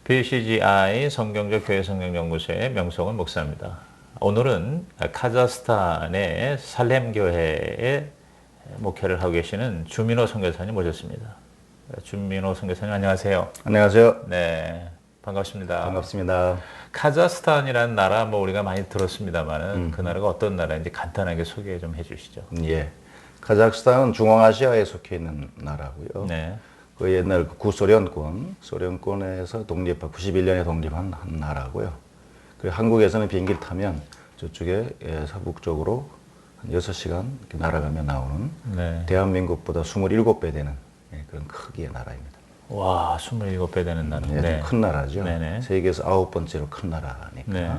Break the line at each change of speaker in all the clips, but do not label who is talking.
BCGI 성경적 교회 성경연구소의 명성훈 목사입니다. 오늘은 카자흐스탄의 살렘교회에 목회를 하고 계시는 주민호 선교사님 모셨습니다. 주민호 선교사님 안녕하세요.
안녕하세요.
네, 반갑습니다.
반갑습니다.
카자흐스탄이라는 나라 우리가 많이 들었습니다만은 그 나라가 어떤 나라인지 간단하게 소개 좀 해주시죠.
예, 카자흐스탄은 중앙아시아에 속해 있는 나라고요.
네.
그 옛날 소련권에서 91년에 독립한 한 나라고요. 그리고 한국에서는 비행기를 타면 저쪽에 서북쪽으로 한 6시간 날아가며 나오는
네.
대한민국보다 27배 되는 그런 크기의 나라입니다.
와, 27배 되는 나라.
네. 큰 나라죠.
네네.
세계에서 9번째로 큰 나라니까.
네.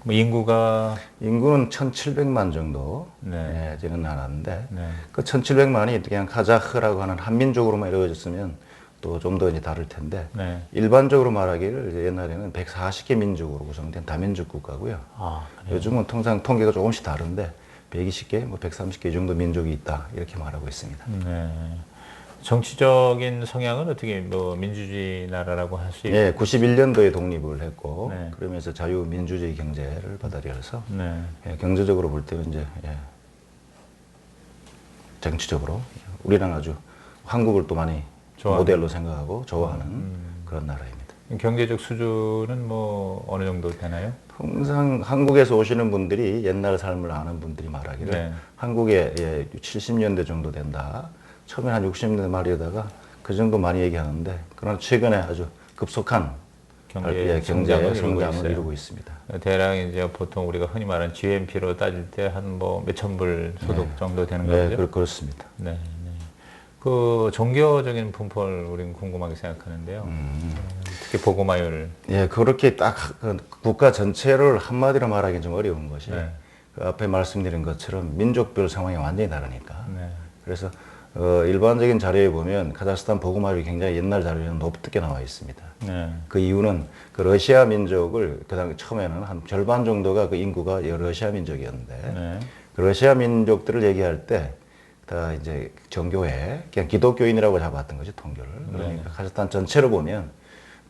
뭐 인구는
1,700만 정도
네.
되는 나라인데
네.
그 1,700만이 그냥 카자흐라고 하는 한민족으로만 이루어졌으면 또 좀 더 이제 다를 텐데
네.
일반적으로 말하기를 이제 옛날에는 140개 민족으로 구성된 다민족 국가고요.
아,
요즘은 통상 통계가 조금씩 다른데 120개, 뭐 130개 정도 민족이 있다 이렇게 말하고 있습니다.
네. 정치적인 성향은 어떻게 뭐 민주주의 나라라고 할 수 있고?
예, 91년도에 독립을 했고
네.
그러면서 자유민주주의 경제를 받아들여서
네.
예, 경제적으로 볼 때는 이제 정치적으로 우리랑 아주 한국을 또 많이 모델로 생각하고 좋아하는 그런 나라입니다.
경제적 수준은 뭐 어느 정도 되나요?
통상 한국에서 오시는 분들이 옛날 삶을 아는 분들이 말하기를
네.
한국에 70년대 정도 된다. 처음에 한 60년대 말이다가 그 정도 많이 얘기하는데 그러나 최근에 아주 급속한 경제 성장을 이루고 있습니다.
대략 이제 보통 우리가 흔히 말하는 GNP로 따질 때 한 뭐 몇천 불 소득 정도 되는 거죠?
네, 그렇습니다.
네, 네. 그 종교적인 분포를 우리는 궁금하게 생각하는데요. 특히 복음화율.
예, 그렇게 딱 국가 전체를 한마디로 말하기는 좀 어려운 것이
네.
그 앞에 말씀드린 것처럼 민족별 상황이 완전히 다르니까.
네.
그래서 일반적인 자료에 보면 카자흐스탄 복음화율이 굉장히 옛날 자료에는 높게 나와 있습니다.
네.
그 이유는 그 러시아 민족을 그다음에 처음에는 한 절반 정도가 그 인구가 러시아 민족이었는데
네.
그 러시아 민족들을 얘기할 때 다 이제 정교회 그냥 기독교인이라고 잡았던 거죠, 통교를. 그러니까 카자흐스탄 전체로 보면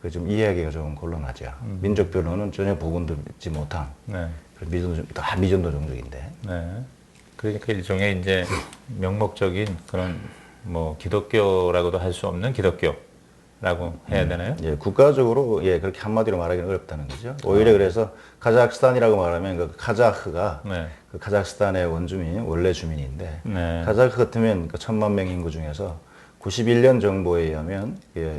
그 좀 이해하기가 좀 곤란하죠. 민족별로는 전혀 복원되지 못한
네.
다 미전도 종족인데.
네. 그러니까 일종의 이제 명목적인 그런 뭐 기독교라고도 할 수 없는 기독교라고 해야 되나요?
예, 국가적으로 그렇게 한마디로 말하기는 어렵다는 거죠. 오히려 그래서 카자흐스탄이라고 말하면 그 카자흐가
네.
그 카자흐스탄의 원주민, 원래 주민인데
네.
카자흐 같으면 그 1,000만 명 인구 중에서 91년 정보에 의하면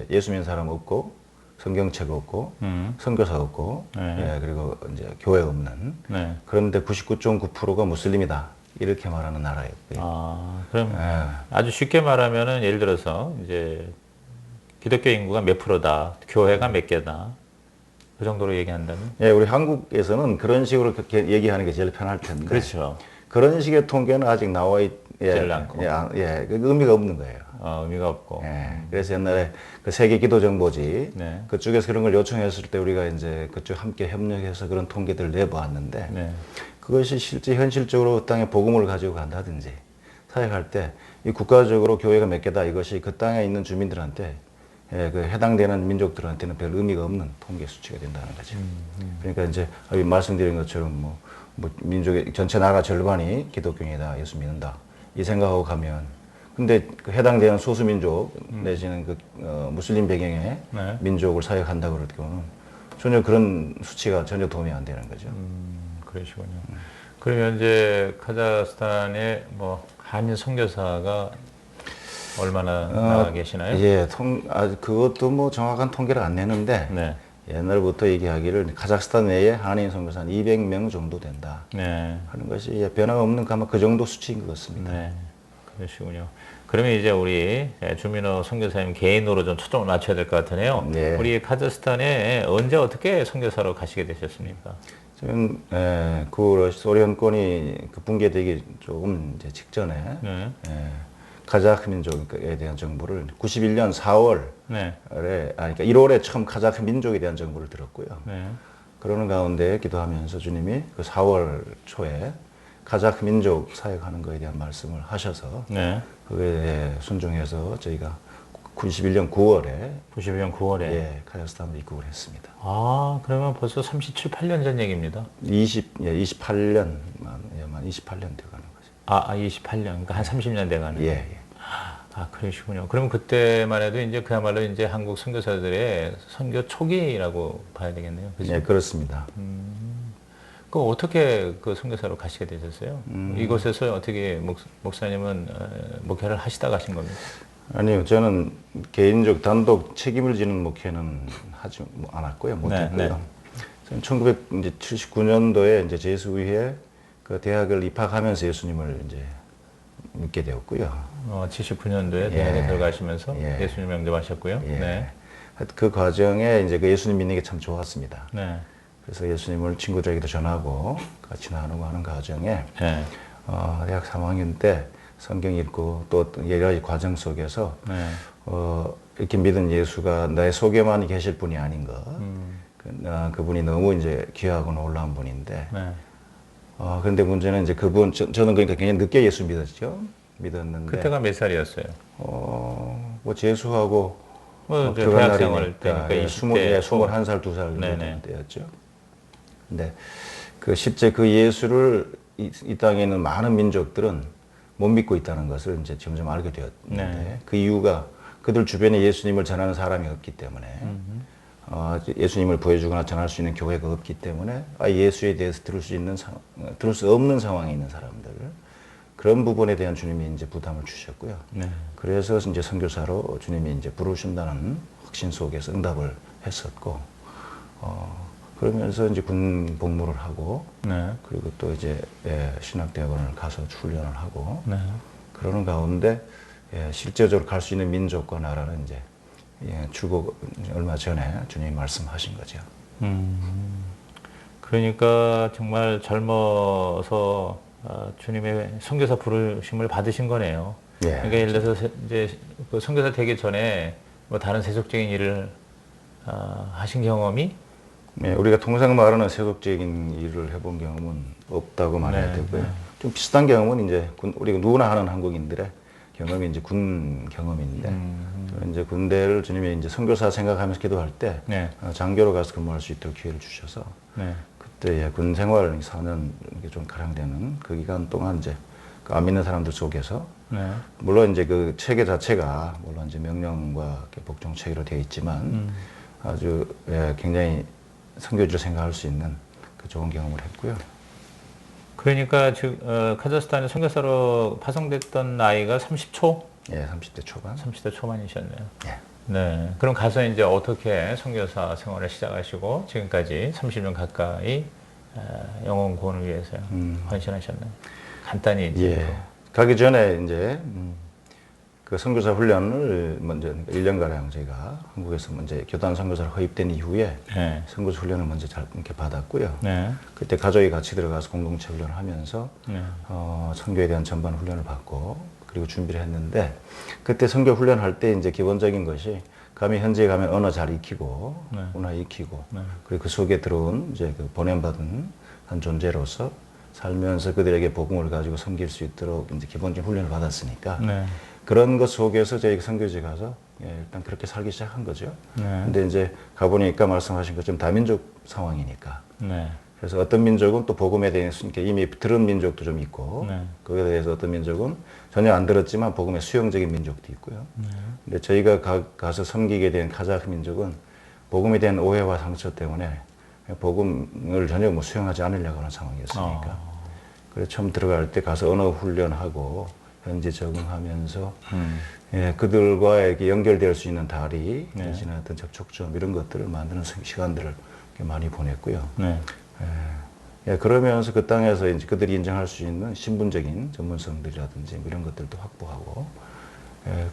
예수 믿는 사람 없고 성경책 없고 선교사 없고
네.
그리고 이제 교회 없는
네.
그런데 99.9%가 무슬림이다 이렇게 말하는 나라였고요.
아, 그럼 아주 쉽게 말하면은 예를 들어서 이제 기독교 인구가 몇 프로다, 교회가 몇 개다, 그 정도로 얘기한다면?
예, 우리 한국에서는 그런 식으로 그렇게 얘기하는 게 제일 편할 텐데.
그렇죠.
그런 식의 통계는 아직 나와 있지
않고.
그 의미가 없는 거예요.
의미가 없고.
그래서 옛날에 그 세계 기도 정보지
네.
그쪽에서 그런 걸 요청했을 때 우리가 이제 그쪽 함께 협력해서 그런 통계들을 내보았는데
네.
그것이 실제 현실적으로 그 땅에 복음을 가지고 간다든지 사역할 때 이 국가적으로 교회가 몇 개다 이것이 그 땅에 있는 주민들한테 그 해당되는 민족들한테는 별 의미가 없는 통계 수치가 된다는 거죠. 그러니까 이제 말씀드린 것처럼 뭐 민족의 전체 나라 절반이 기독교인이다, 예수 믿는다 이 생각하고 가면 근데 그 해당되는 소수민족 내지는 그 무슬림 배경의
네.
민족을 사역한다 그럴 경우는 전혀 그런 수치가 전혀 도움이 안 되는 거죠.
그러시군요. 그러면 이제 카자흐스탄에 뭐 한인 선교사가 얼마나 나가 계시나요?
예, 그것도 뭐 정확한 통계를 안 내는데
네.
옛날부터 얘기하기를 카자흐스탄 내에 한인 선교사 한 200명 정도 된다
네.
하는 것이 변화가 없는 아마 그 정도 수치인 것 같습니다.
네. 그러시군요. 그러면 이제 우리 주민호 선교사님 개인으로 좀 초점을 맞춰야 될 것 같으네요.
네.
우리 카자흐스탄에 언제 어떻게 선교사로 가시게 되셨습니까?
저는 그 소련권이 그 붕괴되기 조금 이제 직전에
네.
카자흐 민족에 대한 정보를 91년 4월에
네.
그러니까 1월에 처음 카자흐 민족에 대한 정보를 들었고요.
네.
그러는 가운데 기도하면서 주님이 그 4월 초에 카자흐 민족 사역하는 것에 대한 말씀을 하셔서
네.
그에 순종해서 저희가 91년 9월에
91년 9월에.
예, 카자흐스탄으로 입국을 했습니다.
아, 그러면 벌써 37, 8년 전 얘기입니다.
28년, 만 28년 돼가는 거죠.
아, 28년. 그러니까 한 30년 돼가는.
예, 예.
아, 그러시군요. 그러면 그때만 해도 이제 그야말로 이제 한국 선교사들의 선교 초기라고 봐야 되겠네요. 그죠?
예, 그렇습니다.
그 어떻게 그 선교사로 가시게 되셨어요? 이곳에서 어떻게 목사님은 목회를 하시다 가신 겁니까? 아니요,
저는 개인적 단독 책임을 지는 목회는 하지 않았고요, 못했고요.
네.
저는 1979년도에 이제 재수후에 그 대학을 입학하면서 예수님을 이제 믿게 되었고요.
79년도에
예.
대학에 들어가시면서
예.
예수님 영접하셨고요.
예.
네.
그 과정에 이제 그 예수님 믿는 게 참 좋았습니다.
네.
그래서 예수님을 친구들에게도 전하고 같이 나누고 하는 과정에
네.
대학 3학년 때 성경 읽고 또 여러 가지 과정 속에서
네.
이렇게 믿은 예수가 나의 속에만 계실 분이 아닌 것. 그분이 너무 이제 귀하고 놀라운 분인데.
네.
그런데 문제는 이제 저는 그러니까 굉장히 늦게 예수 믿었는데.
그때가 몇 살이었어요?
뭐 재수하고
뭐
들어간
대학 생활
날이니까
때니까 20대
21살, 2살
네네.
때였죠. 근데 실제 그 예수를 이 땅에 있는 많은 민족들은 못 믿고 있다는 것을 이제 점점 알게 되었는데
네.
그 이유가 그들 주변에 예수님을 전하는 사람이 없기 때문에 예수님을 보여주거나 전할 수 있는 교회가 없기 때문에 예수에 대해서 들을 수 없는 상황에 있는 사람들 그런 부분에 대한 주님이 이제 부담을 주셨고요.
네.
그래서 이제 선교사로 주님이 이제 부르신다는 확신 속에서 응답을 했었고, 그러면서 이제 군 복무를 하고,
네.
그리고 또 이제 신학대학원을 가서 훈련을 하고,
네.
그러는 가운데 실제적으로 갈 수 있는 민족과 나라는 이제 출국 얼마 전에 주님이 말씀하신 거죠.
그러니까 정말 젊어서 주님의 선교사 부르심을 받으신 거네요.
예.
그러니까 예를 들어서 이제 그 선교사 되기 전에 뭐 다른 세속적인 일을 하신 경험이
우리가 통상 말하는 세속적인 일을 해본 경험은 없다고 말해야
네,
되고요.
네.
좀 비슷한 경험은 이제 우리가 누구나 하는 한국인들의 경험이 이제 군 경험인데, 저는 이제 군대를 주님이 이제 선교사 생각하면서 기도할 때
네.
장교로 가서 근무할 수 있도록 기회를 주셔서
네.
그때 군 생활 4년 좀 가량 되는 그 기간 동안 이제 그 안 믿는 사람들 속에서
네.
물론 이제 그 체계 자체가 물론 이제 명령과 복종 체계로 되어 있지만 아주 굉장히 선교지를 생각할 수 있는 그 좋은 경험을 했고요.
그러니까 카자흐스탄에 선교사로 파송됐던 나이가 30초?
예, 30대 초반.
30대 초반이셨네요.
예.
네. 그럼 가서 이제 어떻게 선교사 생활을 시작하시고 지금까지 30년 가까이 영혼 구원을 위해서 헌신하셨나요? 간단히 이제.
예. 가기 전에 이제 그 선교사 훈련을 먼저 1년가량 저희가 한국에서 먼저 교단 선교사로 허입된 이후에
네.
선교사 훈련을 먼저 잘 이렇게 받았고요.
네.
그때 가족이 같이 들어가서 공동체 훈련을 하면서
네.
선교에 대한 전반 훈련을 받고 그리고 준비를 했는데 그때 선교 훈련할 때 이제 기본적인 것이 감히 현지에 가면 언어 잘 익히고
네.
문화 익히고
네.
그리고 그 속에 들어온 이제 그 보냄받은 한 존재로서 살면서 그들에게 복음을 가지고 섬길 수 있도록 이제 기본적인 훈련을 받았으니까
네.
그런 것 속에서 저희 선교지 가서 일단 그렇게 살기 시작한 거죠.
네.
근데 이제 가보니까 말씀하신 것처럼 다민족 상황이니까.
네.
그래서 어떤 민족은 또 복음에 대해서 이미 들은 민족도 좀 있고,
네.
거기에 대해서 어떤 민족은 전혀 안 들었지만 복음에 수용적인 민족도 있고요. 근데 저희가 가서 섬기게 된 카자흐 민족은 복음에 대한 오해와 상처 때문에 복음을 전혀 뭐 수용하지 않으려고 하는 상황이었으니까. 그래서 처음 들어갈 때 가서 언어 훈련하고 현지 적응하면서 그들과 이렇게 연결될 수 있는 다리,
네.
내지는 어떤 접촉점 이런 것들을 만드는 시간들을 많이 보냈고요.
네.
그러면서 그 땅에서 이제 그들이 인정할 수 있는 신분적인 전문성들이라든지 이런 것들도 확보하고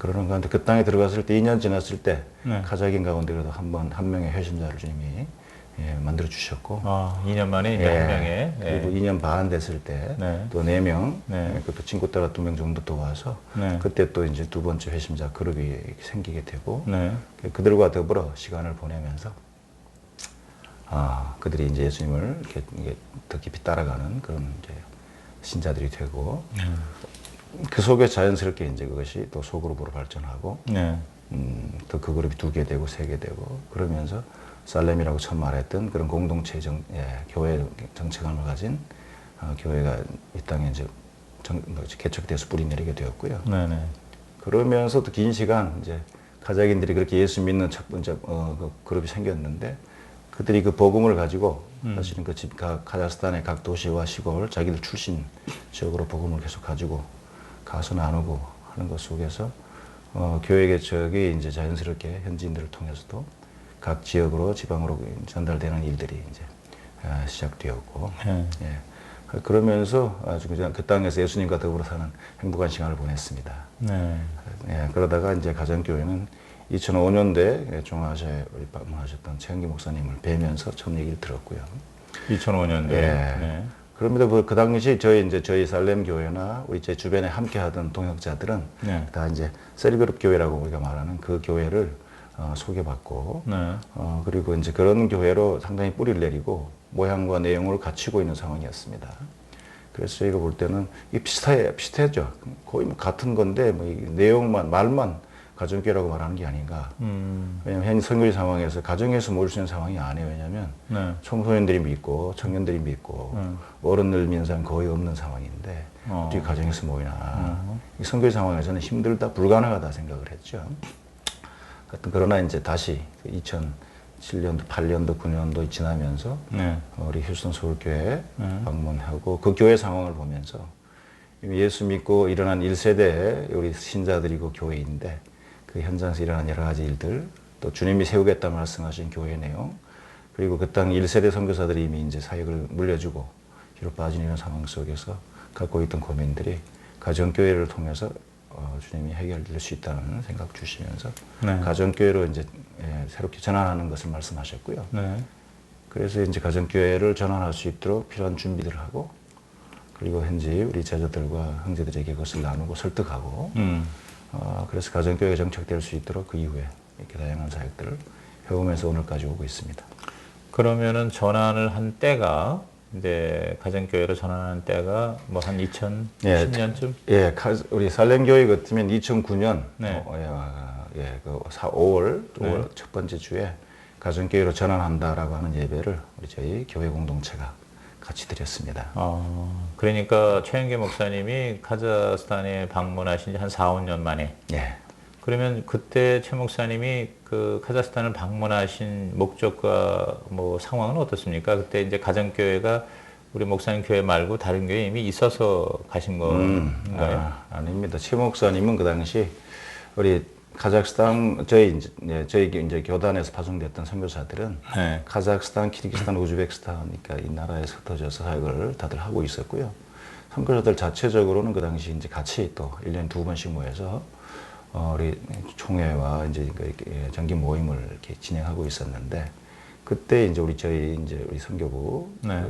그러는 가운데 그 땅에 들어갔을 때 2년 지났을 때
네.
카자흐인 가운데라도 한 명의 회심자를 주님이 만들어 주셨고
2년 만에 이제 한 명의
그리고 2년 반 됐을 때
네.
또 4명
네.
그것도 친구 따라 2명 정도 또 와서
네.
그때 또 이제 두 번째 회심자 그룹이 생기게 되고
네.
그들과 더불어 시간을 보내면서 그들이 이제 예수님을 이게 더 깊이 따라가는 그런 이제 신자들이 되고 그 속에 자연스럽게 이제 그것이 또 소그룹으로 발전하고
네.
또 그 그룹이 2개 되고 3개 되고 그러면서 살렘이라고 처음 말했던 그런 공동체 교회 정체감을 가진 교회가 이 땅에 이제 개척돼서 뿌리 내리게 되었고요.
네네.
그러면서 또 긴 시간 이제 가자긴들이 그렇게 예수 믿는 첫 번째 그 그룹이 생겼는데 그들이 그 복음을 가지고 사실은 그 카자흐스탄의 각 도시와 시골 자기들 출신 지역으로 복음을 계속 가지고 가서 나누고 하는 것 속에서 교회 개척이 이제 자연스럽게 현지인들을 통해서도 각 지역으로 지방으로 전달되는 일들이 이제 시작되었고 예. 그러면서 아주 그냥 그 땅에서 예수님과 더불어 사는 행복한 시간을 보냈습니다.
네.
예, 그러다가 이제 가정교회는 2005년도에 중앙아시아에 방문하셨던 최영기 목사님을 뵈면서 처음 얘기를 들었고요.
2005년도에.
예.
네.
그럼에도 그 당시 저희 살렘 교회나 우리 제 주변에 함께하던 동역자들은
네.
다 이제 셀그룹 교회라고 우리가 말하는 그 교회를 소개받고
네.
그리고 이제 그런 교회로 상당히 뿌리를 내리고 모양과 내용을 갖추고 있는 상황이었습니다. 그래서 저희가 볼 때는 이게 비슷했죠. 거의 뭐 같은 건데 뭐 내용만 말만 가정교회라고 말하는 게 아닌가. 왜냐하면 현 선교의 상황에서 가정에서 모일 수 있는 상황이 아니에요. 왜냐하면
네.
청소년들이 믿고 청년들이 믿고 어른들 믿는 사람이 거의 없는 상황인데 어떻게 가정에서 모이나. 이 선교의 상황에서는 힘들다, 불가능하다 생각을 했죠. 하여튼 그러나 이제 다시 2007년도, 8년도, 9년도 지나면서
네.
우리 휴스턴 서울교회 방문하고 그 교회 상황을 보면서 예수 믿고 일어난 1세대 우리 신자들이고 교회인데 그 현장에서 일어난 여러 가지 일들 또 주님이 세우겠다 말씀하신 교회 내용 그리고 그 땅 1세대 선교사들이 이미 이제 사역을 물려주고 뒤로 빠진 이런 상황 속에서 갖고 있던 고민들이 가정교회를 통해서 주님이 해결될 수 있다는 생각 주시면서
네.
가정교회로 이제 새롭게 전환하는 것을 말씀하셨고요.
네.
그래서 이제 가정교회를 전환할 수 있도록 필요한 준비들을 하고 그리고 현지 우리 제자들과 형제들에게 그것을 나누고 설득하고 그래서 가정교회가 정착될 수 있도록 그 이후에 이렇게 다양한 사역들을 해오면서 오늘까지 오고 있습니다.
그러면은 전환을 한 때가 이제 가정교회로 전환한 때가 뭐 한 2010년쯤?
예, 우리 살렘교회 같으면 2009년
네.
5월
네.
첫 번째 주에 가정교회로 전환한다라고 하는 예배를 우리 저희 교회 공동체가 같이 드렸습니다.
그러니까 최영계 목사님이 카자흐스탄에 방문하신 지 한 4, 5년 만에.
예.
그러면 그때 최 목사님이 그 카자흐스탄을 방문하신 목적과 뭐 상황은 어떻습니까? 그때 이제 가정교회가 우리 목사님 교회 말고 다른 교회에 이미 있어서 가신 건가요?
아닙니다. 최 목사님은 그 당시 우리 카자흐스탄 저희 이제 교단에서 파송됐던 선교사들은
네.
카자흐스탄, 키르기스탄, 우즈베키스탄 그러니까 이 나라에서 흩어져서 사역을 다들 하고 있었고요. 선교사들 자체적으로는 그 당시 이제 같이 또 1년에 2번씩 모여서 우리 총회와 이제 정기 모임을 이렇게 진행하고 있었는데 그때 이제 우리 선교부
네.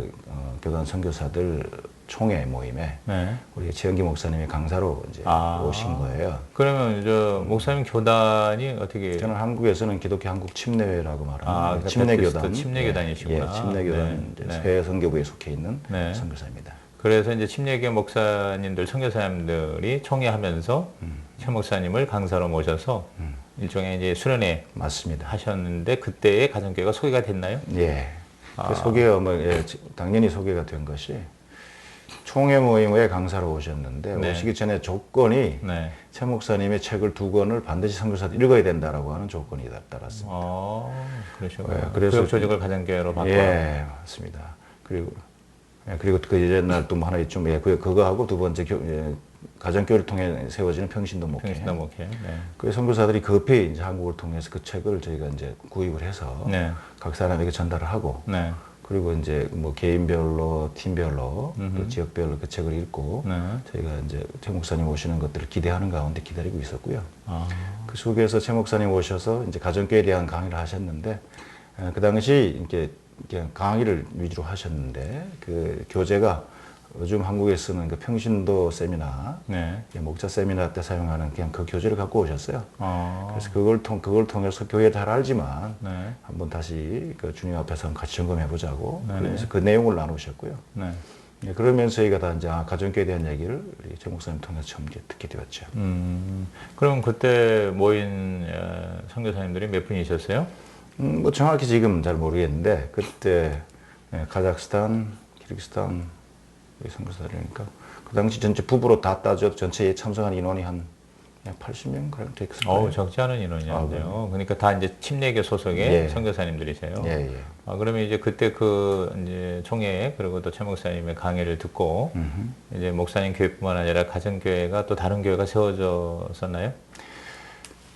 교단 선교사들 총회 모임에
네.
우리 최영기 목사님이 강사로 이제 오신 거예요.
그러면 저 목사님 교단이 어떻게?
저는 한국에서는 기독교 한국 침례회라고 말하는
그러니까
침례교단,
침례교단이시구나.
예, 침례교단
네.
새 선교부에 속해 있는
네.
선교사입니다.
그래서 이제 침례교 목사님들, 선교사님들이 총회하면서 최 목사님을 강사로 모셔서 일종의 이제 수련회
맞습니다.
하셨는데 그때의 가정교회가 소개가 됐나요?
예. 그 소개가 당연히 소개가 된 것이 총회 모임에 강사로 오셨는데
네.
오시기 전에 조건이
네.
최 목사님의 책을 2권을 반드시 선교사들 읽어야 된다라고 하는 조건이 따랐습니다.
그러시군요.
예, 그래서
교육 조직을 가정교회로 바꿔.
예, 맞습니다. 그리고 그 옛날 또 하나 있죠. 그거 하고 두 번째 가정교회를 통해 세워지는 평신도 목회.
평신도 목회. 네.
그 선교사들이 급히 이제 한국을 통해서 그 책을 저희가 이제 구입을 해서
네.
각 사람에게 전달을 하고
네.
그리고 이제 뭐 개인별로, 팀별로, 또 지역별로 그 책을 읽고
네.
저희가 이제 최 목사님 오시는 것들을 기대하는 가운데 기다리고 있었고요. 그 속에서 최 목사님 오셔서 이제 가정교회에 대한 강의를 하셨는데 그 당시 이렇게 그냥 강의를 위주로 하셨는데 그 교재가 요즘 한국에 쓰는 그 평신도 세미나,
네.
목자 세미나 때 사용하는 그냥 그 교재를 갖고 오셨어요.
어.
그래서 그걸 통해서 교회 잘 알지만
네.
한번 다시 그 주님 앞에서 같이 점검해 보자고
네네.
그러면서 그 내용을 나누셨고요.
네.
그러면서 저희가 다 이제 가정교회에 대한 얘기를 우리 정 목사님 통해서 처음 이제 듣게 되었죠.
그럼 그때 모인 선교사님들이 몇 분이셨어요?
뭐 정확히 지금 잘 모르겠는데 그때 카자흐스탄, 키르기스탄 선교사들이니까 그 당시 전체 부부로 다 따져 전체에 참석한 인원이 한 80명 가량 됐을 거예요.
적지 않은 인원이었네요. 그러니까 다 이제 침례교 소속의
예.
선교사님들이세요.
예, 예.
그러면 이제 그때 그 이제 총회 그리고 또 최 목사님의 강의를 듣고 이제 목사님 교회뿐만 아니라 가정교회가 또 다른 교회가 세워졌었나요?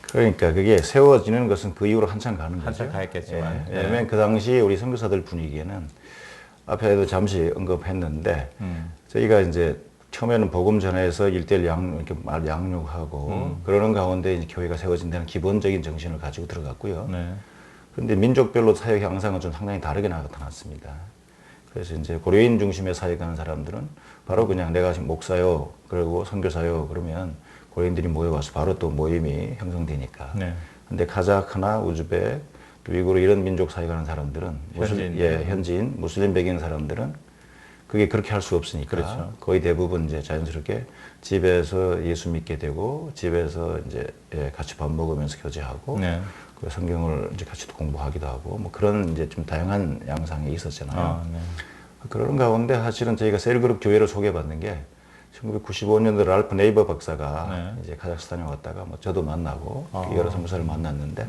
그러니까 그게 세워지는 것은 그 이후로 한참 가는 거죠.
한참 가했겠지만.
예. 왜냐하면 그 당시 우리 선교사들 분위기에는 앞에도 잠시 언급했는데 저희가 이제 처음에는 복음 전해서 일대일 이렇게 말 양육하고 그러는 가운데 이제 교회가 세워진다는 기본적인 정신을 가지고 들어갔고요.
네.
그런데 민족별로 사역 양상은 좀 상당히 다르게 나타났습니다. 그래서 이제 고려인 중심의 사역하는 사람들은 바로 그냥 내가 지금 목사요, 그리고 선교사요 그러면 고려인들이 모여와서 바로 또 모임이 형성되니까.
네.
근데 카자흐나 우즈벡, 위구르 이런 민족 사역하는 사람들은
현지인.
현지인 무슬림 배경 사람들은 그게 그렇게 할 수 없으니까
그렇죠.
거의 대부분 이제 자연스럽게 집에서 예수 믿게 되고 집에서 이제 같이 밥 먹으면서 교제하고
네.
그 성경을 이제 같이 공부하기도 하고 뭐 그런 이제 좀 다양한 양상이 있었잖아요.
네.
그런 가운데 사실은 저희가 셀그룹 교회를 소개받는 게 1995년도 랄프 네이버 박사가
네.
이제 카자흐스탄에 왔다가 뭐 저도 만나고 여러 선교사를 만났는데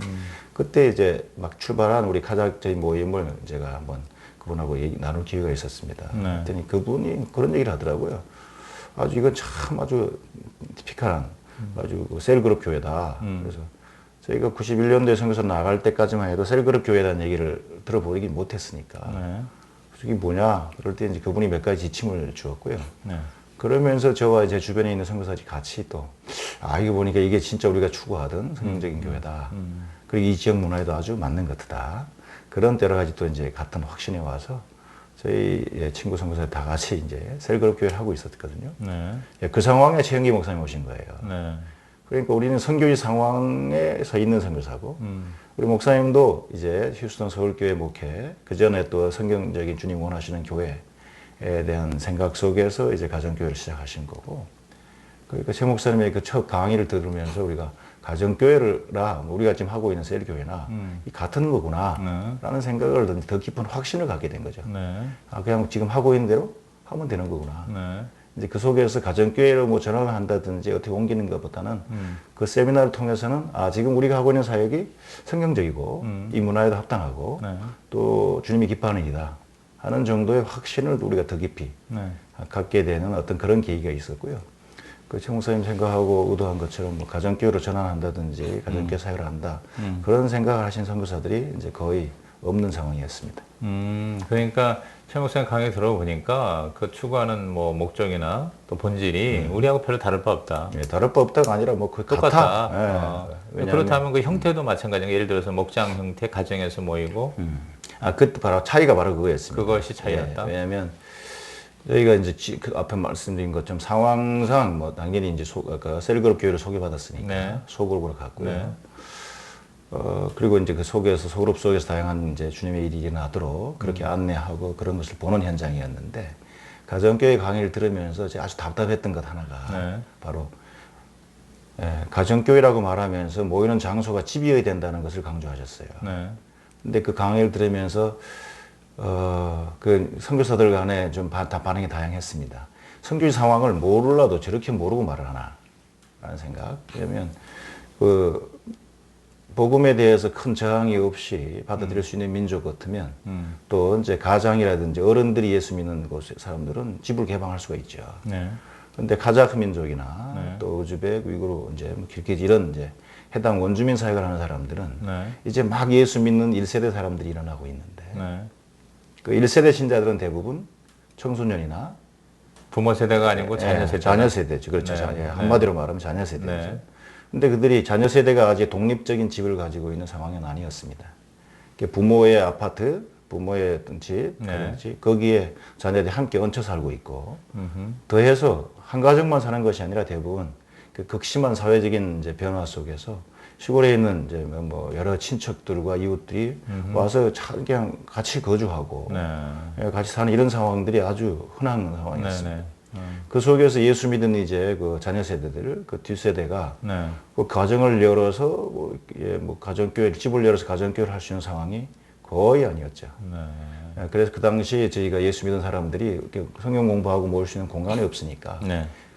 그때 이제 막 출발한 우리 카자흐 모임을 제가 한번 그분하고 나눌 기회가 있었습니다.
네.
그랬더니 그분이 그런 얘기를 하더라고요. 아주 이건 참 아주 티피컬한 아주 셀그룹 교회다. 그래서 저희가 91년도에 선교사 나갈 때까지만 해도 셀그룹 교회라는 얘기를 들어보긴 못했으니까.
네.
이게 뭐냐? 그럴 때 이제 그분이 몇 가지 지침을 주었고요.
네.
그러면서 저와 제 주변에 있는 선교사들이 같이 또, 이거 보니까 이게 진짜 우리가 추구하던 성경적인 교회다. 그리고 이 지역 문화에도 아주 맞는 것 같다. 그런 여러 가지 또 이제 같은 확신에 와서 저희 친구 선교사들 다 같이 이제 셀그룹 교회를 하고 있었거든요.
네.
그 상황에 최영기 목사님 오신 거예요.
네.
그러니까 우리는 선교의 상황에 서 있는 선교사고, 우리 목사님도 이제 휴스턴 서울교회 목회, 그 전에 또 성경적인 주님 원하시는 교회에 대한 생각 속에서 이제 가정교회를 시작하신 거고, 그러니까 최 목사님의 그 첫 강의를 들으면서 우리가 가정교회라 우리가 지금 하고 있는 셀교회나 같은 거구나 라는 생각을 더 깊은 확신을 갖게 된 거죠.
네.
그냥 지금 하고 있는 대로 하면 되는 거구나.
네.
이제 그 속에서 가정교회로 뭐 전환을 한다든지 어떻게 옮기는 것보다는 그 세미나를 통해서는 지금 우리가 하고 있는 사역이 성경적이고 이 문화에도 합당하고
네.
또 주님이 기뻐하는 일이다 하는 정도의 확신을 우리가 더 깊이
네.
갖게 되는 어떤 그런 계기가 있었고요. 그 최 목사님 생각하고 의도한 것처럼 뭐 가정교회로 전환한다든지 가정교회 사역을 한다 그런 생각을 하신 선교사들이 이제 거의 없는 상황이었습니다.
그러니까 최 목사님 강의 들어보니까 그 추구하는 뭐 목적이나 또 본질이 우리하고 별로 다를 바 없다.
다를 바 없다가 아니라 뭐 그
똑같다.
왜냐하면
그렇다면 그 형태도 마찬가지예요. 예를 들어서 목장 형태, 가정에서 모이고
그때 바로 차이가 바로 그거였습니다.
그것이 차이였다.
왜냐하면 저희가 이제 그 앞에 말씀드린 것처럼 상황상 뭐 당연히 이제 셀그룹 교회를 소개받았으니까
네.
소그룹으로 갔고요.
네.
그리고 이제 그 속에서 소그룹 속에서 다양한 이제 주님의 일이 일어나도록 그렇게 안내하고 그런 것을 보는 현장이었는데 가정교회 강의를 들으면서 제가 아주 답답했던 것 하나가
네.
바로 가정교회라고 말하면서 모이는 장소가 집이어야 된다는 것을 강조하셨어요.
네.
근데 그 강의를 들으면서 그 선교사들 간에 좀 반응이 다양했습니다. 선교의 상황을 몰라도 저렇게 모르고 말을 하나 라는 생각. 왜냐면 그 복음에 대해서 큰 저항이 없이 받아들일 수 있는 민족 같으면 또 이제 가장이라든지 어른들이 예수 믿는 곳 사람들은 집을 개방할 수가 있죠.
네.
근데 카자흐 민족이나
네.
또 우즈벡, 위구르 이제 뭐 길기즈 이런 이제 해당 원주민 사역을 하는 사람들은
네.
이제 막 예수 믿는 1세대 사람들이 일어나고 있는데
네.
그 1세대 신자들은 대부분 청소년이나
부모 세대가 아니고 자녀 세대.
자녀 세대죠. 그렇죠.
네.
자녀,
네.
한마디로 말하면 자녀 세대죠.
네.
근데 그들이 자녀 세대가 아직 독립적인 집을 가지고 있는 상황은 아니었습니다. 부모의 아파트, 부모의 어떤 집, 거기에 자녀들이 함께 얹혀 살고 있고, 더해서 한 가정만 사는 것이 아니라 대부분 그 극심한 사회적인 이제 변화 속에서 시골에 있는 이제 뭐 여러 친척들과 이웃들이 와서 그냥 같이 거주하고 같이 사는 이런 상황들이 아주 흔한 상황이었습니다. 그 속에서 예수 믿은 이제 그 자녀 세대들, 그 뒷세대가 그 가정을 열어서 뭐 가정교회 집을 열어서 가정교회를 할 수 있는 상황이 거의 아니었죠. 그래서 그 당시 저희가 예수 믿은 사람들이 이렇게 성경 공부하고 모일 수 있는 공간이 없으니까.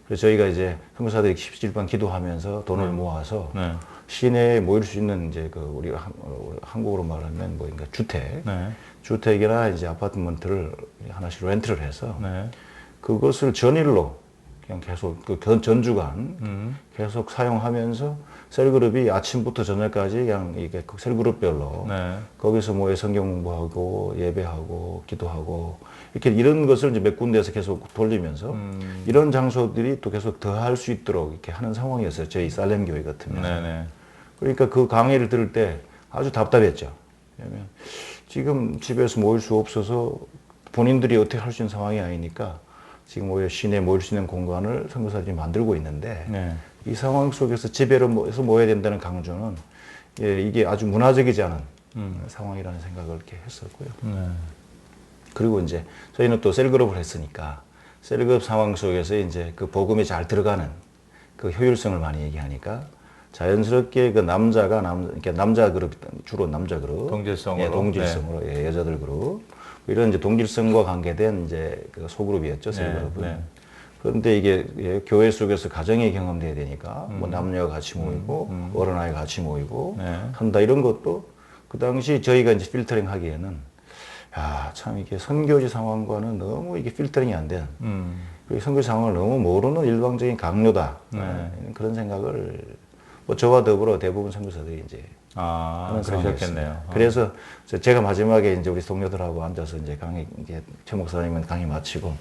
그래서 저희가 이제 선교사들이 십시일반 기도하면서 돈을 모아서 시내에 모일 수 있는 이제 그 우리 한국으로 말하면 뭐 그러니까 주택이나 이제 아파트먼트를 하나씩 렌트를 해서 그것을 전일로 그냥 계속 그 전주간 계속 사용하면서 셀그룹이 아침부터 저녁까지 그냥 이게 셀그룹별로 거기서 뭐 성경 공부하고 예배하고 기도하고 이렇게 이런 것을 이제 몇 군데에서 계속 돌리면서 이런 장소들이 또 계속 더 할 수 있도록 이렇게 하는 상황이었어요. 저희 살렘 교회 같으면. 그러니까 그 강의를 들을 때 아주 답답했죠. 왜냐면 지금 집에서 모일 수 없어서 본인들이 어떻게 할 수 있는 상황이 아니니까 지금 오히려 시내에 모일 수 있는 공간을 선교사들이 만들고 있는데 이 상황 속에서 집에서 모여야 된다는 강조는 이게 아주 문화적이지 않은 상황이라는 생각을 이렇게 했었고요. 그리고 이제 저희는 또 셀그룹을 했으니까 셀그룹 상황 속에서 이제 그 복음이 잘 들어가는 그 효율성을 많이 얘기하니까 자연스럽게 그 그러니까 남자 그룹, 주로 남자 그룹.
동질성으로.
동질성으로. 여자들 그룹. 이런 이제 동질성과 관계된 이제 그 소그룹이었죠, 셀그룹은. 그런데 이게 교회 속에서 가정이 경험돼야 되니까 뭐 남녀가 같이 모이고 어른아이 같이 모이고 한다 이런 것도 그 당시 저희가 이제 필터링 하기에는 참 이게 선교지 상황과는 너무 이게 필터링이 안 되는 선교지 상황을 너무 모르는 일방적인 강요다 그런 생각을 뭐 저와 더불어 대부분 선교사들이 이제 하는
그러셨겠네요.
그래서 제가 마지막에 이제 우리 동료들하고 앉아서 이제 강의 이제 최 목사님은 강의 마치고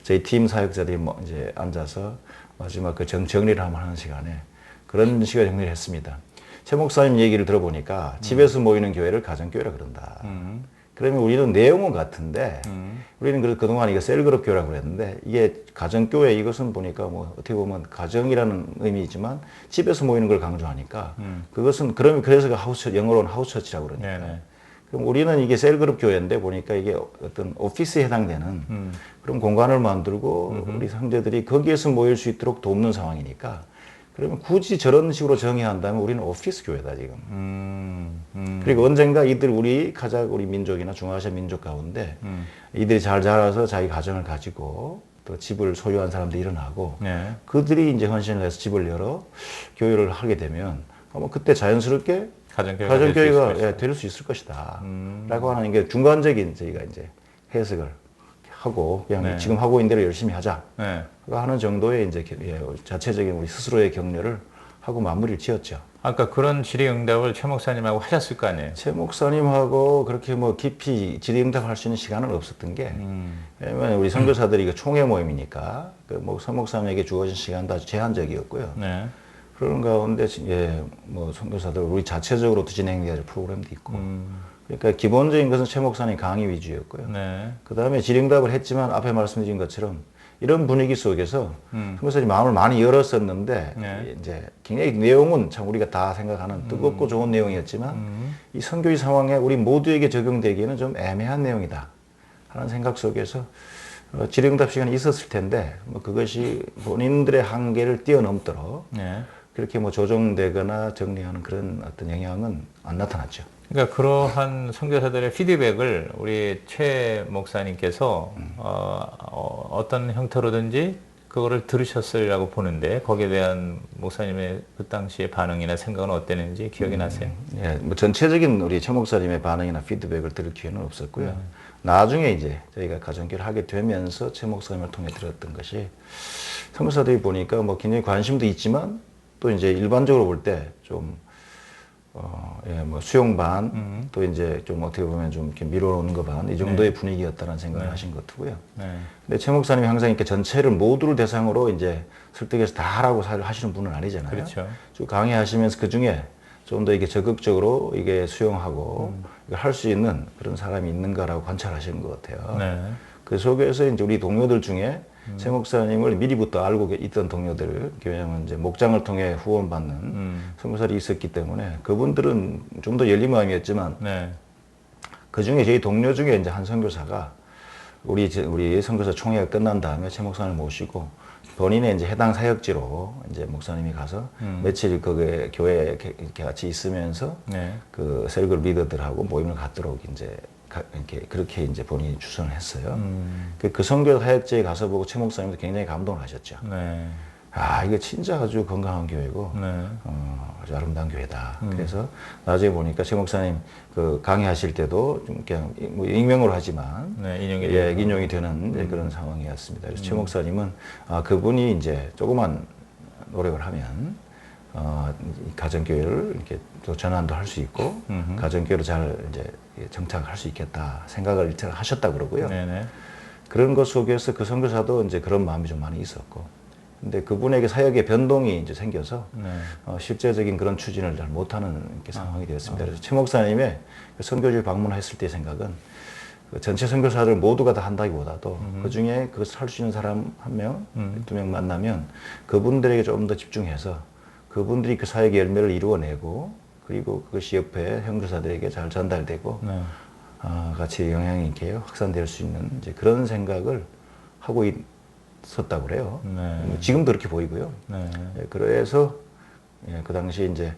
저희 팀 사역자들이 뭐 이제 앉아서 마지막 그 정리를 한번 하는 시간에 그런 식으로 정리를 했습니다. 최 목사님 얘기를 들어보니까 집에서 모이는 교회를 가정교회라 그런다. 그러면 우리는 내용은 같은데 우리는 그동안 이거 셀그룹 교회라고 그랬는데 이게 가정교회 이것은 보니까 뭐 어떻게 보면 가정이라는 의미이지만 집에서 모이는 걸 강조하니까 그것은 그래서 영어로는 하우스처치라고 그러니까 그럼 우리는 이게 셀그룹 교회인데 보니까 이게 어떤 오피스에 해당되는 그런 공간을 만들고 우리 상대들이 거기에서 모일 수 있도록 돕는 상황이니까 그러면 굳이 저런 식으로 정의해야 한다면 우리는 오피스 교회다 지금. 그리고 언젠가 우리 민족이나 중화아시아 민족 가운데 이들이 잘 자라서 자기 가정을 가지고 또 집을 소유한 사람들이 일어나고 그들이 이제 헌신을 해서 집을 열어 교회를 하게 되면 아마 그때 자연스럽게 가정교회가 될 수 있을 것이다. 라고 하는 게 중간적인 저희가 이제 해석을 하고 그냥 지금 하고 있는 대로 열심히 하자 하는 정도의 이제 자체적인 우리 스스로의 격려를 하고 마무리를 지었죠.
아까 그런 질의응답을 최 목사님하고 하셨을 거 아니에요?
최 목사님하고 그렇게 뭐 깊이 질의응답할 수 있는 시간은 없었던 게 왜냐면 우리 선교사들이 이거 총회 모임이니까 뭐 서 목사님에게 주어진 시간도 아주 제한적이었고요. 그런 가운데 뭐 선교사들 우리 자체적으로 진행돼야 할 프로그램도 있고. 그러니까 기본적인 것은 최 목사님 강의 위주였고요. 그 다음에 질의응답을 했지만 앞에 말씀드린 것처럼 이런 분위기 속에서 선교사님 마음을 많이 열었었는데 이제 굉장히 내용은 참 우리가 다 생각하는 뜨겁고 좋은 내용이었지만 이 선교의 상황에 우리 모두에게 적용되기에는 좀 애매한 내용이다 하는 생각 속에서 질의응답 시간이 있었을 텐데 뭐 그것이 본인들의 한계를 뛰어넘도록 그렇게 뭐 조정되거나 정리하는 그런 어떤 영향은 안 나타났죠.
그러니까 그러한 선교사들의 피드백을 우리 최 목사님께서 어떤 형태로든지 그거를 들으셨으리라고 보는데 거기에 대한 목사님의 그 당시의 반응이나 생각은 어땠는지 기억이 나세요?
뭐 전체적인 우리 최 목사님의 반응이나 피드백을 들을 기회는 없었고요. 나중에 이제 저희가 가정교회를 하게 되면서 최 목사님을 통해 들었던 것이 선교사들이 보니까 뭐 굉장히 관심도 있지만 또 이제 일반적으로 볼 때 좀 뭐 수용반 또 이제 좀 어떻게 보면 좀 이렇게 밀어놓는 거 반 이 정도의 분위기였다는 생각을 하신 것 같고요. 근데 최 목사님이 항상 이렇게 전체를 모두를 대상으로 이제 설득해서 다 하라고 하시는 분은 아니잖아요.
그렇죠.
쭉 강의하시면서 그 중에 좀 더 이게 적극적으로 이게 수용하고 할 수 있는 그런 사람이 있는가라고 관찰하시는 것 같아요.
네.
그 속에서 이제 우리 동료들 중에 최 목사님을 미리부터 알고 있던 동료들, 왜냐하면 이제 목장을 통해 후원받는 선교사들이 있었기 때문에 그분들은 좀 더 열린 마음이었지만
네.
그 중에 저희 동료 중에 이제 한 선교사가 우리 선교사 총회가 끝난 다음에 최 목사님을 모시고 본인의 이제 해당 사역지로 이제 목사님이 가서 며칠 그 교회에 이렇게 같이 있으면서
네.
그 셀그룹 리더들하고 모임을 갖도록 이제 이렇게 그렇게 이제 본인이 추천을 했어요. 그 선교 사역지에 가서 보고 최 목사님도 굉장히 감동을 하셨죠.
네.
아, 이게 진짜 아주 건강한 교회고,
네.
아주 아름다운 교회다. 그래서 나중에 보니까 최 목사님 그 강의하실 때도 좀 그냥 뭐 익명으로 하지만,
네, 인용이
예, 인용이 되는 이제 그런 상황이었습니다. 그래서 최 목사님은 그분이 이제 조그만 노력을 하면, 이 가정교회를 이렇게 또 전환도 할 수 있고, 가정교회로 잘 이제 정착할 수 있겠다 생각을 하셨다 그러고요.
네네.
그런 것 속에서 그 선교사도 이제 그런 마음이 좀 많이 있었고, 근데 그분에게 사역의 변동이 이제 생겨서
네.
실제적인 그런 추진을 잘 못하는 이렇게 상황이 되었습니다. 그래서 최 목사님의 그 선교지를 방문했을 때 생각은 그 전체 선교사들 모두가 다 한다기보다도 그 중에 그것을 할 수 있는 사람 한 명, 두 명 만나면 그분들에게 좀 더 집중해서 그분들이 그 사역의 열매를 이루어내고 그리고 그것이 옆에 선교사들에게 잘 전달되고
네.
같이 영향이 있게 확산될 수 있는 이제 그런 생각을 하고 있었다고 그래요.
네.
지금도 그렇게 보이고요.
네.
예, 그래서 그 당시 이제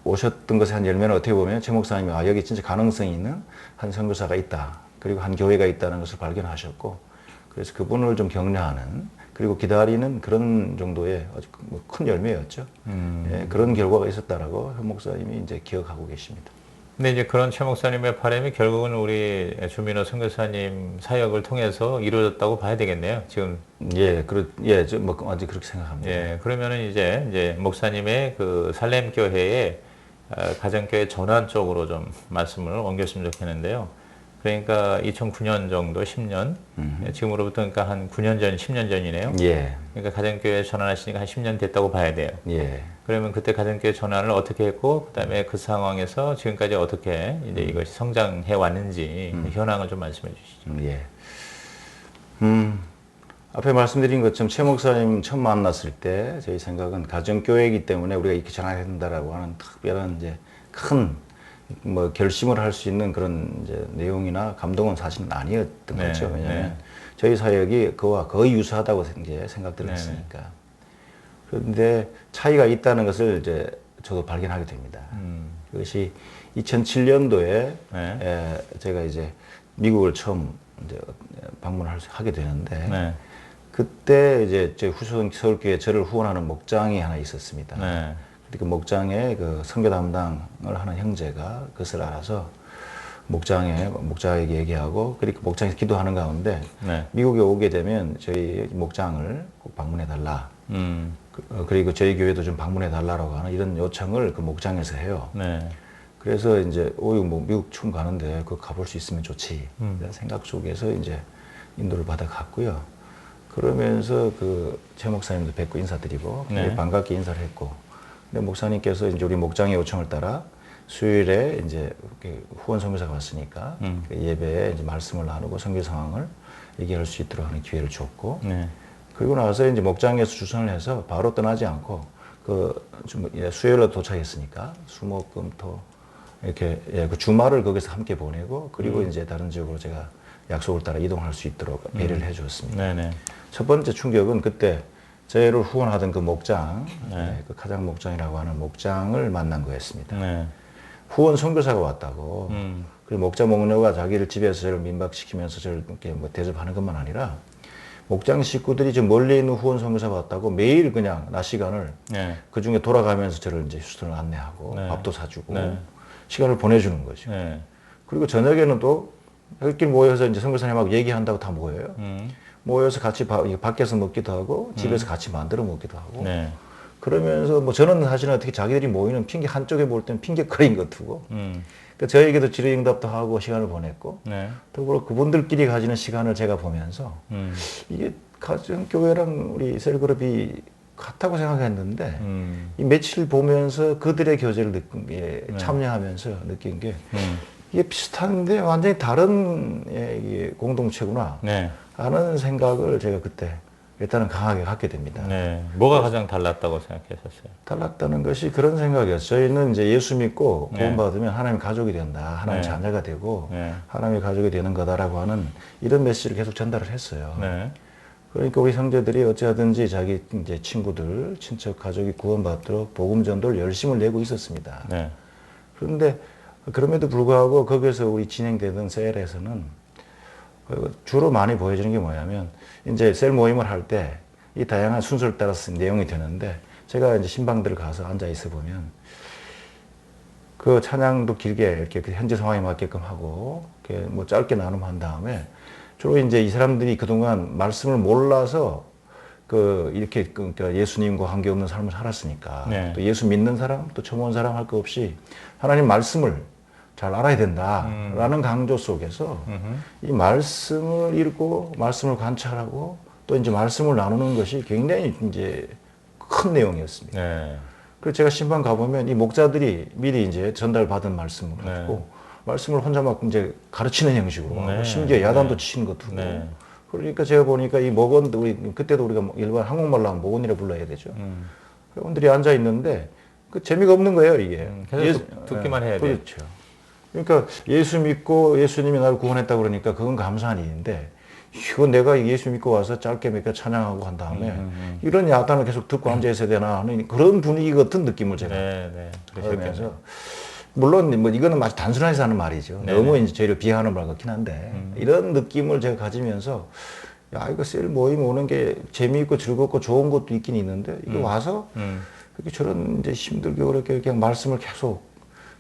오셨던 것의 한 열매는 어떻게 보면 최 목사님이 여기 진짜 가능성이 있는 한 선교사가 있다. 그리고 한 교회가 있다는 것을 발견하셨고 그래서 그분을 좀 격려하는 그리고 기다리는 그런 정도의 아주 큰 열매였죠. 예, 그런 결과가 있었다라고 현 목사님이 이제 기억하고 계십니다.
근데 이제 그런 최 목사님의 바람이 결국은 우리 주민호 선교사님 사역을 통해서 이루어졌다고 봐야 되겠네요. 지금.
뭐 아직 그렇게 생각합니다.
예, 그러면은 이제 목사님의 그 살렘 교회의 가정교회 전환 쪽으로 좀 말씀을 옮겼으면 좋겠는데요. 그러니까 2009년 정도, 10년, 지금으로부터 그러니까 한 9년 전, 10년 전이네요.
예,
그러니까 가정교회 전환하시니까 한 10년 됐다고 봐야 돼요.
예.
그러면 그때 가정교회 전환을 어떻게 했고, 그다음에 그 상황에서 지금까지 어떻게 이제 이것이 성장해 왔는지 그 현황을 좀 말씀해 주시죠.
예. 앞에 말씀드린 것처럼 최 목사님 처음 만났을 때 저희 생각은 가정교회이기 때문에 우리가 이렇게 전환해야 된다라고 하는 특별한 이제 큰 뭐 결심을 할 수 있는 그런 이제 내용이나 감동은 사실은 아니었던
네,
거죠. 왜냐하면
네.
저희 사역이 그와 거의 유사하다고 이제 생각들을
네,
했으니까. 그런데 차이가 있다는 것을 이제 저도 발견하게 됩니다. 그것이 2007년도에
네.
제가 이제 미국을 처음 이제 방문을 하게 되는데
네.
그때 이제 제 후손 서울교회 저를 후원하는 목장이 하나 있었습니다.
네.
그 목장에 그 선교 담당을 하는 형제가 그것을 알아서 목자에게 얘기하고 그리고 목장에서 기도하는 가운데
네.
미국에 오게 되면 저희 목장을 꼭 방문해 달라. 그리고 저희 교회도 좀 방문해 달라고 하는 이런 요청을 그 목장에서 해요.
네.
그래서 이제 뭐 미국 처음 가는데 그 가볼 수 있으면 좋지. 이런 생각 속에서 이제 인도를 받아 갔고요. 그러면서 그 최 목사님도 뵙고 인사드리고
네.
반갑게 인사를 했고, 근데 목사님께서 이제 우리 목장의 요청을 따라 수요일에 이제 후원 선교사가 왔으니까 그 예배에 이제 말씀을 나누고 선교 상황을 얘기할 수 있도록 하는 기회를 줬고,
네.
그리고 나서 이제 목장에서 주선을 해서 바로 떠나지 않고 수요일에 도착했으니까 수목금토 이렇게 그 주말을 거기서 함께 보내고 그리고 이제 다른 지역으로 제가 약속을 따라 이동할 수 있도록 배려를 해주었습니다.
네네.
첫 번째 충격은 그때 저희를 후원하던 그 목장,
네.
그 가장 목장이라고 하는 목장을 만난 거였습니다.
네.
후원 선교사가 왔다고. 그리고 목장 목녀가 자기를 집에서 저를 민박시키면서 저를 이렇게 뭐 대접하는 것만 아니라 목장 식구들이 저 멀리 있는 후원 선교사가 왔다고 매일 그냥 낮 시간을
네.
그 중에 돌아가면서 저를 이제 휴스턴을 안내하고
네.
밥도 사주고
네.
시간을 보내주는 거죠.
네.
그리고 저녁에는 또 혈길 모여서 이제 선교사님하고 얘기한다고 다 모여요. 모여서 같이 밖에서 먹기도 하고 집에서 같이 만들어 먹기도 하고.
네.
그러면서 뭐 저는 사실은 어떻게 자기들이 모이는 핑계 한쪽에 볼 때는 핑계거리인 것 같고 그러니까 저에게도 질의응답도 하고 시간을 보냈고
네.
더불어 그분들끼리 가지는 시간을 제가 보면서 이게 가정교회랑 우리 셀그룹이 같다고 생각했는데 이 며칠 보면서 그들의 교제를 참여하면서 느낀 게 이게 비슷한데 완전히 다른 이게 공동체구나
네.
하는 생각을 제가 그때 일단은 강하게 갖게 됩니다.
네. 뭐가 가장 달랐다고 생각하셨어요?
달랐다는 것이 그런 생각이었어요. 저희는 이제 예수 믿고
네.
구원받으면 하나님 가족이 된다. 하나님
네.
자녀가 되고
네.
하나님의 가족이 되는 거다라고 하는 이런 메시지를 계속 전달을 했어요.
네.
그러니까 우리 형제들이 어찌하든지 자기 이제 친구들, 친척, 가족이 구원받도록 복음 전도를 열심을 내고 있었습니다.
네.
그런데 그럼에도 불구하고 거기서 우리 진행되던 셀에서는 주로 많이 보여지는 게 뭐냐면 이제 셀 모임을 할 때 이 다양한 순서를 따라서 내용이 되는데 제가 이제 신방들을 가서 앉아 있어 보면 그 찬양도 길게 이렇게 현재 상황에 맞게끔 하고 이렇게 뭐 짧게 나눔한 다음에 주로 이제 이 사람들이 그동안 말씀을 몰라서 이렇게 그러니까 예수님과 관계없는 삶을 살았으니까
네.
또 예수 믿는 사람 또 처음 온 사람 할 거 없이 하나님 말씀을 잘 알아야 된다라는 강조 속에서 이 말씀을 읽고 말씀을 관찰하고 또 이제 말씀을 나누는 것이 굉장히 이제 큰 내용이었습니다.
네.
그래서 제가 신방 가보면 이 목자들이 미리 이제 전달받은 말씀을
네.
가지고 말씀을 혼자 막 이제 가르치는 형식으로 하고
네.
심지어 야단도
네.
치는 것도
네.
그러니까 제가 보니까 이 목원 우리 그때도 우리가 일반 한국말로 하면 목원이라 불러야 되죠. 회원들이 앉아 있는데 그 재미가 없는 거예요 이게.
계속 듣기만 해야 돼요.
그렇죠. 그러니까 예수 믿고 예수님이 나를 구원했다 그러니까 그건 감사한 일인데 이거 내가 예수 믿고 와서 짧게 몇 개 찬양하고 한 다음에 이런 야단을 계속 듣고 앉아 있어야 되나 하는 그런 분위기 같은 느낌을 제가
네.
받으면서 물론 뭐 이거는 마치 단순해서 하는 말이죠.
네네.
너무 이제 저희를 비하하는 말 같긴 한데 이런 느낌을 제가 가지면서 야 이거 셀 모임 오는 게 재미있고 즐겁고 좋은 것도 있긴 있는데 이거 와서 이렇게 저런 이제 힘들게 어렵게 그냥 말씀을 계속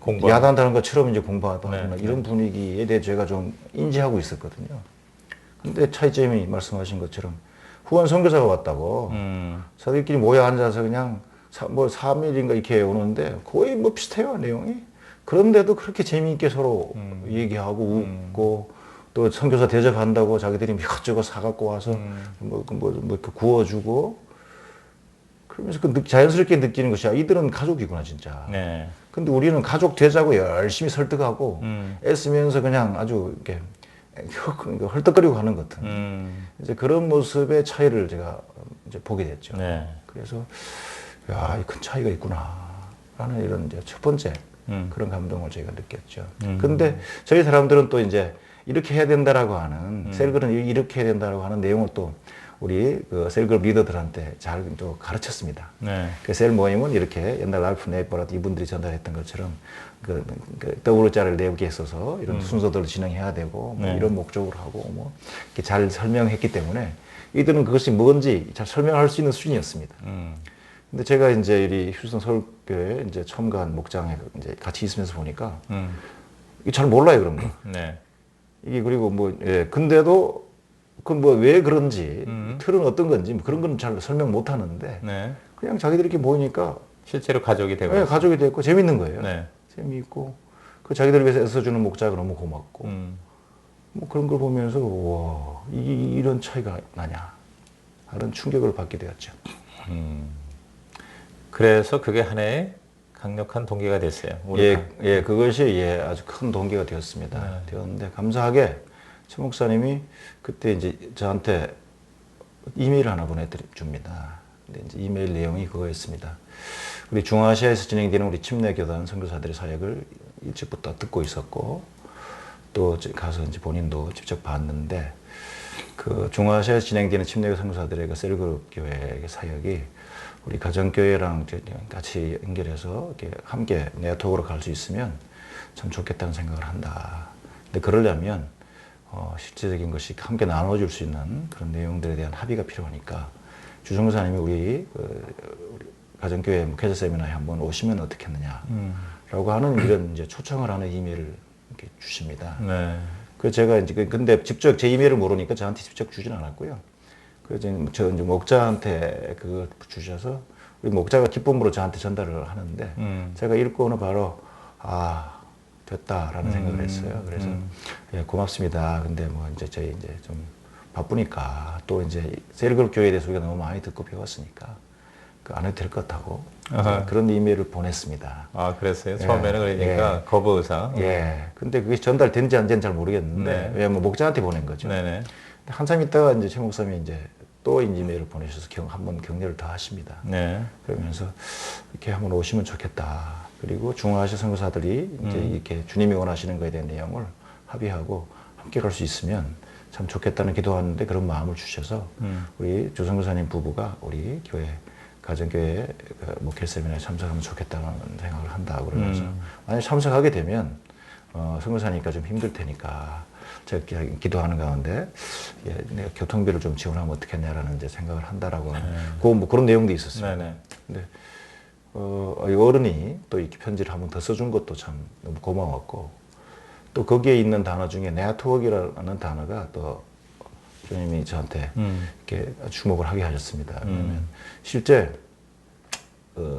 야단다는 것처럼 이제 공부하다
네.
이런 분위기에 대해 제가 좀 인지하고 있었거든요. 근데 차이점이 말씀하신 것처럼 후원 선교사가 왔다고 자들끼리 모여 앉아서 그냥 뭐 3일인가 이렇게 오는데 거의 뭐 비슷해요 내용이. 그런데도 그렇게 재미있게 서로 얘기하고 웃고 또 선교사 대접한다고 자기들이 이것저것 사갖고 와서 뭐 이렇게 구워주고 그러면서 자연스럽게 느끼는 것이 이들은 가족이구나 진짜.
네.
근데 우리는 가족 되자고 열심히 설득하고 애쓰면서 그냥 아주 이렇게 헐떡거리고 가는 것 같은 이제 그런 모습의 차이를 제가 이제 보게 됐죠.
네.
그래서 야, 큰 차이가 있구나라는 이런 이제 첫 번째 그런 감동을 저희가 느꼈죠. 근데 저희 사람들은 또 이제 이렇게 해야 된다라고 하는 셀글은 이렇게 해야 된다라고 하는 내용을 또 우리 그 셀글 리더들한테 잘 또 가르쳤습니다.
네.
그 셀 모임은 이렇게 옛날 랄프 네이버라도 이분들이 전달했던 것처럼 그 W자를 내게 있어서 이런 순서들을 진행해야 되고 뭐
네.
이런 목적으로 하고 뭐 이렇게 잘 설명했기 때문에 이들은 그것이 뭔지 잘 설명할 수 있는 수준이었습니다. 근데 제가 이제 이 휴스턴 서울교회 이제 처음 간 목장에 이제 같이 있으면서 보니까 이게 잘 몰라요 그런 거.
네.
이게 그리고 뭐 근데도 그 뭐 왜 그런지 틀은 어떤 건지 뭐 그런 건 잘 설명 못 하는데
네.
그냥 자기들이 이렇게 보니까
실제로 가족이 되고.
가족이 됐고 재밌는 거예요.
네.
재미있고 그 자기들 위해서 애써주는 목자가 너무 고맙고 뭐 그런 걸 보면서 와 이런 차이가 나냐 하는 충격을 받게 되었죠.
그래서 그게 하나의 강력한 동기가 됐어요.
그것이 아주 큰 동기가 되었습니다. 되었는데 감사하게 최 목사님이 그때 이제 저한테 이메일 하나 보내줍니다. 근데 이제 이메일 내용이 그거였습니다. 우리 중앙아시아에서 진행되는 우리 침례교단 선교사들의 사역을 일찍부터 듣고 있었고 또 가서 이제 본인도 직접 봤는데 그 중앙아시아에서 진행되는 침례교 선교사들의 그 셀그룹 교회의 사역이 우리 가정교회랑 같이 연결해서 이렇게 함께 네트워크로 갈 수 있으면 참 좋겠다는 생각을 한다. 근데 그러려면 실제적인 것이 함께 나눠줄 수 있는 그런 내용들에 대한 합의가 필요하니까 주정사님이 우리 가정교회 목회자 세미나에 한번 오시면 어떻겠느냐라고 하는 이런 이제 초청을 하는 이메일을 이렇게 주십니다.
네.
그래서 제가 이제 근데 직접 제 이메일을 모르니까 저한테 직접 주진 않았고요. 그래서 저 이제 목자한테 그걸 주셔서 우리 목자가 기쁨으로 저한테 전달을 하는데 제가 읽고는 바로 됐다라는 생각을 했어요. 그래서 고맙습니다. 근데 뭐 이제 저희 좀 바쁘니까 또 이제 셀그룹 교회에 대해서 우리가 너무 많이 듣고 배웠으니까 안 해도 될 것 같다고
아하.
그런 이메일을 보냈습니다.
아, 그랬어요.
예,
처음에는 그러니까 거부 의사.
예. 근데 그게 전달된지 안 된지 잘 모르겠는데
네.
왜냐면 목자한테 보낸 거죠.
네네.
한참 있다가 이제 최 목사님이 이제 또 이메일을 보내셔서 한번 격려를 더 하십니다.
네.
그러면서 이렇게 한번 오시면 좋겠다. 그리고 중화아시아 선교사들이 이제 이렇게 주님이 원하시는 거에 대한 내용을 합의하고 함께 갈 수 있으면 참 좋겠다는 기도하는데 그런 마음을 주셔서 우리 조 선교사님 부부가 우리 교회 가정교회 목회 세미나에 참석하면 좋겠다는 생각을 한다 그러면서 만약 참석하게 되면 선교사니까 좀 힘들 테니까 제가 기도하는 가운데 내가 교통비를 좀 지원하면 어떻겠냐라는 이제 생각을 한다라고 뭐 그런 내용도 있었어요.
네네.
근데 이 어른이 또 이렇게 편지를 한번 더 써준 것도 참 너무 고마웠고 또 거기에 있는 단어 중에 네트워크라는 단어가 또 주님이 저한테 이렇게 주목을 하게 하셨습니다. 왜냐면 실제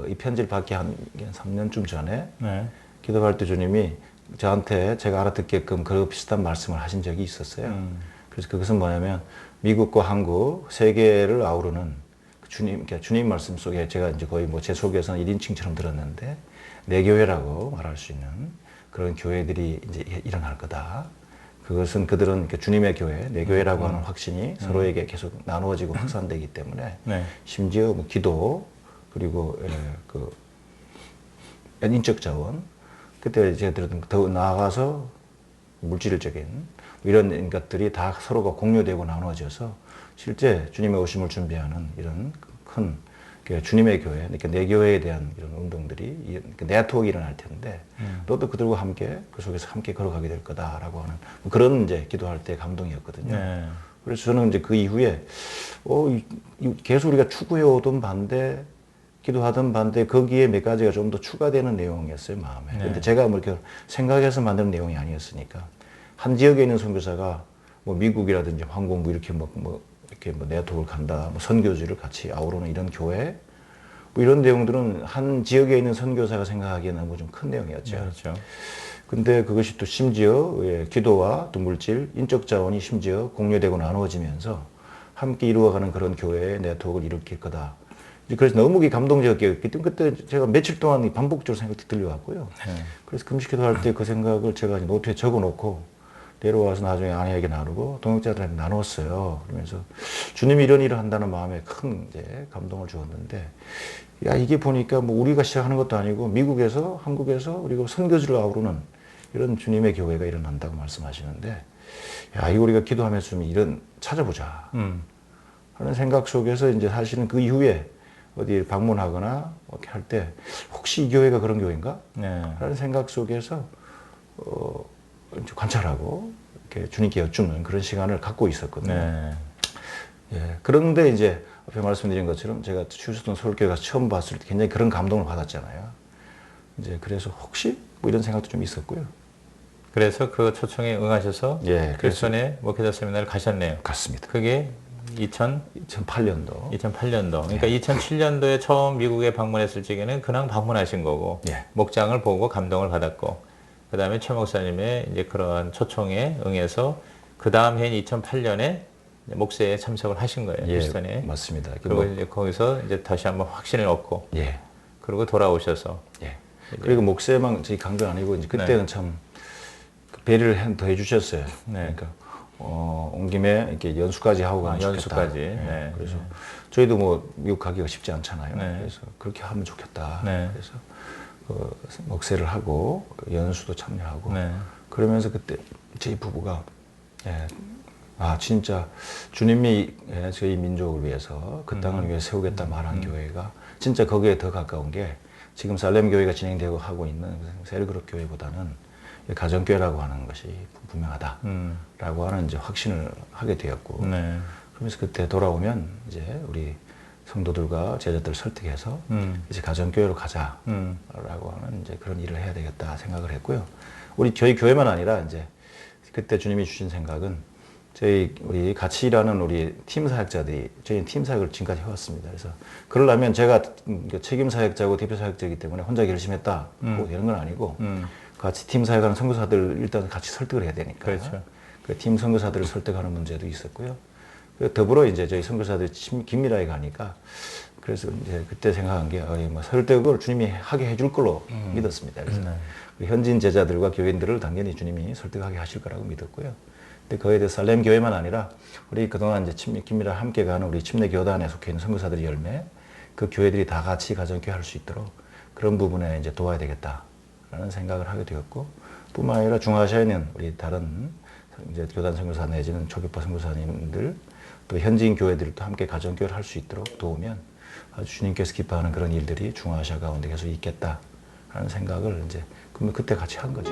이 편지를 받기 한 3년쯤 전에
네.
기도할 때 주님이 저한테 제가 알아듣게끔 그런 비슷한 말씀을 하신 적이 있었어요. 그래서 그것은 뭐냐면 미국과 한국, 세계를 아우르는 그러니까 주님 말씀 속에 제가 이제 거의 뭐 제 속에서는 1인칭처럼 들었는데 내 교회라고 말할 수 있는 그런 교회들이 이제 일어날 거다. 그것은 그들은 주님의 교회, 내 교회라고 하는 확신이 서로에게 계속 나누어지고 확산되기 때문에
네.
심지어 뭐 기도 그리고 그 인적 자원 그때 제가 들었던 더 나아가서 물질적인 이런 것들이 다 서로가 공유되고 나누어져서 실제 주님의 오심을 준비하는 이런 큰 주님의 교회, 그러니까 내 교회에 대한 이런 운동들이 네트워크가 일어날 텐데 너도 그들과 함께 그 속에서 함께 걸어가게 될 거다라고 하는 그런 이제 기도할 때 감동이었거든요.
네.
그래서 저는 이제 그 이후에 계속 우리가 추구해 오던 반대 기도하던 반대 거기에 몇 가지가 좀 더 추가되는 내용이었어요 마음에.
네.
근데 제가 뭐 이렇게 생각해서 만드는 내용이 아니었으니까 한 지역에 있는 선교사가 뭐 미국이라든지 한국 뭐 이렇게 이렇게 네트워크를 간다, 뭐 선교지를 같이 아우르는 이런 교회 뭐 이런 내용들은 한 지역에 있는 선교사가 생각하기에는 너무 좀 큰 내용이었죠.
그렇죠.
근데 그것이 또 심지어 기도와 또 물질, 인적 자원이 심지어 공유되고 나누어지면서 함께 이루어가는 그런 교회의 네트워크를 일으킬 거다. 그래서 너무 감동적이었기 때문에 그때 제가 며칠 동안 반복적으로 생각이 들려왔고요.
네.
그래서 금식기도 할 때 그 생각을 제가 노트에 적어놓고 내려와서 나중에 아내에게 나누고 동역자들한테 나눴어요. 그러면서 주님이 이런 일을 한다는 마음에 큰 이제 감동을 주었는데, 야 이게 보니까 뭐 우리가 시작하는 것도 아니고 미국에서 한국에서 그리고 선교지를 아우르는 이런 주님의 교회가 일어난다고 말씀하시는데, 야 이거 우리가 기도하면서 좀 이런 찾아보자 하는 생각 속에서 이제 사실은 그 이후에 어디 방문하거나 이렇게 할 때 혹시 이 교회가 그런 교회인가?
네.
라는 생각 속에서 관찰하고 이렇게 주님께 여쭙는 그런 시간을 갖고 있었거든요.
네.
예, 그런데 이제 앞에 말씀드린 것처럼 제가 휴스턴 서울교회 가서 처음 봤을 때 굉장히 그런 감동을 받았잖아요. 이제 그래서 혹시 뭐 이런 생각도 좀 있었고요.
그래서 그 초청에 응하셔서
예,
휴스턴에 목회자 세미나를 가셨네요.
같습니다.
그게
2008년도.
2008년도. 그러니까 2007년도에 처음 미국에 방문했을 적에는 그냥 방문하신 거고,
예.
목장을 보고 감동을 받았고, 그 다음에 최 목사님의 이제 그러한 초청에 응해서, 그 다음 해인 2008년에 목세에 참석을 하신 거예요.
예,
휴스턴에.
맞습니다.
그리고 이제 거기서 이제 다시 한번 확신을 얻고,
예.
그리고 돌아오셔서.
예. 그리고 목세만 저희 강조 아니고 이제 그때는 참 배려를 더 해주셨어요.
네.
그러니까 온 김에 이렇게 연수까지 하고 가면 좋겠다.
연수까지.
예.
네.
그래서 저희도 뭐 미국 가기가 쉽지 않잖아요.
네.
그래서 그렇게 하면 좋겠다.
네.
그래서 목세를 하고 연수도 참여하고
네.
그러면서 그때 저희 부부가 진짜 주님이 저희 민족을 위해서 그 땅을 위해 세우겠다 말한 교회가 진짜 거기에 더 가까운 게 지금 살렘 교회가 진행되고 하고 있는 셀그룹 교회보다는 가정교회라고 하는 것이 분명하다라고 하는 이제 확신을 하게 되었고,
네.
그러면서 그때 돌아오면 이제 우리 성도들과 제자들을 설득해서 이제 가정교회로 가자라고 하는 이제 그런 일을 해야 되겠다 생각을 했고요. 저희 교회만 아니라 이제 그때 주님이 주신 생각은 우리 같이 일하는 우리 팀 사역자들이 저희는 팀 사역을 지금까지 해왔습니다. 그래서 그러려면 제가 책임 사역자고 대표 사역자이기 때문에 혼자 결심했다 이런 건 아니고 같이 팀 사역하는 선교사들 일단 같이 설득을 해야 되니까
그렇죠.
그 팀 선교사들을 설득하는 문제도 있었고요. 더불어 이제 저희 선교사들이 긴밀하게 가니까 그래서 이제 그때 생각한 게 뭐 설득을 주님이 하게 해줄 걸로 믿었습니다. 그래서 그 현지인 제자들과 교인들을 당연히 주님이 설득하게 하실 거라고 믿었고요. 근데 그에 대해 살렘 교회만 아니라 우리 그동안 이제 긴밀하게 함께 가는 우리 침례 교단에 속해 있는 선교사들의 열매, 그 교회들이 다 같이 가정교회 할 수 있도록 그런 부분에 이제 도와야 되겠다라는 생각을 하게 되었고, 뿐만 아니라 중앙아시아에 있는 우리 다른 이제 교단 선교사 내지는 초교파 선교사님들 또 현지인 교회들도 함께 가정교회를 할 수 있도록 도우면 아주 주님께서 기뻐하는 그런 일들이 중앙아시아 가운데 계속 있겠다라는 생각을 이제 그때 같이 한 거죠.